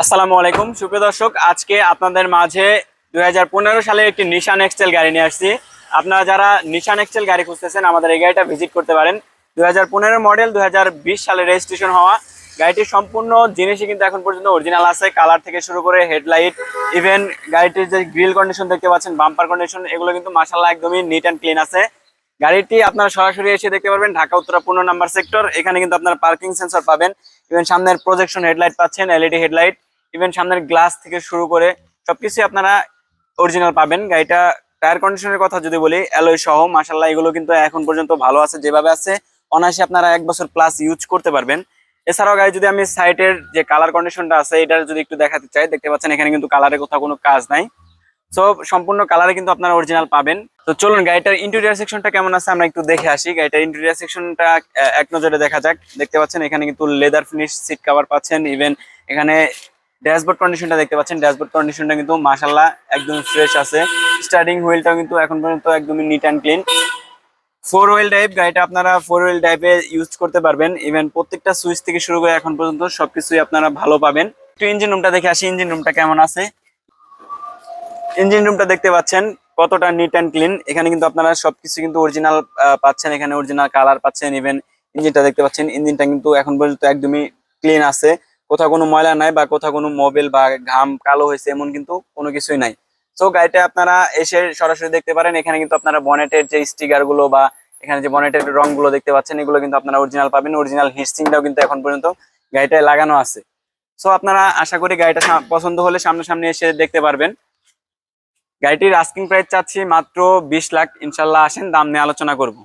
আসসালামু আলাইকুম সুপ্রিয় দর্শক, আজকে আপনাদের মাঝে 2015 সালে একটি নিশান এক্সেল গাড়ি নিয়ে আসছি। আপনারা যারা নিশান এক্সেল গাড়ি খুঁজতেছেন আমাদের এই গাড়িটা ভিজিট করতে পারেন। 2015 মডেল, 2020 সালে রেজিস্ট্রেশন হওয়া গাড়িটির সম্পূর্ণ জিনিসই কিন্তু এখন পর্যন্ত অরিজিনাল আছে। কালার থেকে শুরু করে হেডলাইট, ইভেন গাড়িটির যে গ্রিল কন্ডিশন দেখতে পাচ্ছেন, বাম্পার কন্ডিশন, এগুলো কিন্তু মাশাআল্লাহ একদমই নিট অ্যান্ড ক্লিন আছে। গাড়িটি আপনারা সরাসরি এসে দেখতে পারবেন ঢাকা উত্তরা 15 নাম্বার সেক্টর। এখানে কিন্তু আপনারা পার্কিং সেন্সর পাবেন, ইভেন সামনের প্রজেকশন হেডলাইট পাচ্ছেন, এলইডি হেডলাইট, ইভেন সামনের গ্লাস থেকে শুরু করে সবকিছু আপনারা অরিজিনাল পাবেন। গাড়িটা টায়ার কন্ডিশনের কথা যদি বলি, অ্যালয় সহ মাশাআল্লাহ এগুলো কিন্তু এখন পর্যন্ত ভালো আছে, যেভাবে আছে অনায়াসে আপনারা 1 বছর প্লাস ইউজ করতে পারবেন। এছাড়াও গাড়ি যদি আমি সাইটের যে কালার কন্ডিশনটা আছে এটা যদি একটু দেখাতে চাই, দেখতে পাচ্ছেন এখানে কিন্তু কালারে কোথাও কোনো কাজ নাই। সো সম্পূর্ণ কালারে কিন্তু আপনারা অরিজিনাল পাবেন। তো চলুন গাড়িটার ইন্টেরিয়র সেকশনটা কেমন আছে আমরা একটু দেখে আসি। গাড়িটার ইন্টেরিয়র সেকশনটা এক নজরে দেখা যাক। দেখতে পাচ্ছেন এখানে কিন্তু লেদার ফিনিশ সিট কভার পাচ্ছেন, ইভেন এখানে ড্যাশবোর্ড কন্ডিশনটা দেখতে পাচ্ছেন। ড্যাশবোর্ড কন্ডিশনটা কিন্তু মাশাআল্লাহ একদম ফ্রেশ আছে। স্টার্টিং হুইলটাও কিন্তু এখন পর্যন্ত একদমই neat and clean. 4 wheel drive গাড়িটা আপনারা 4 হুইল ড্রাইভে ইউজ করতে পারবেন। ইভেন প্রত্যেকটা সুইচ থেকে শুরু করে এখন পর্যন্ত সবকিছুই আপনারা ভালো পাবেন। একটু ইঞ্জিন রুমটা দেখে আসি, ইঞ্জিন রুমটা কেমন আছে। ইঞ্জিন রুমটা দেখতে পাচ্ছেন কতটা নিট অ্যান্ড ক্লিন। এখানে কিন্তু আপনারা সবকিছু কিন্তু অরিজিনাল পাচ্ছেন, এখানে অরিজিনাল কালার পাচ্ছেন। ইভেন ইঞ্জিনটা দেখতে পাচ্ছেন, ইঞ্জিনটা কিন্তু এখন পর্যন্ত একদমই ক্লিন আছে। কোথাও কোনো ময়লা নাই বা কোথাও কোনো মোবিল বা ঘাম কালো হয়েছে এমন কিন্তু কোনো কিছুই নাই। সো গাড়িটা আপনারা এসে সরাসরি দেখতে পারেন। এখানে কিন্তু আপনারা বনেটের যে স্টিকার গুলো বা এখানে যে বনেটের রং গুলো দেখতে পাচ্ছেন, এগুলো কিন্তু আপনারা অরিজিনাল পাবেন। অরিজিনাল হিটসিংটাও কিন্তু এখন পর্যন্ত গাড়িটায় লাগানো আছে। সো আপনারা আশা করি গাড়িটা পছন্দ হলে সামনাসামনি এসে দেখতে পারবেন। গাড়িটির আস্কিং প্রাইস চাচ্ছি মাত্র 20 লাখ। ইনশাল্লাহ আসেন, দাম নিয়ে আলোচনা করব।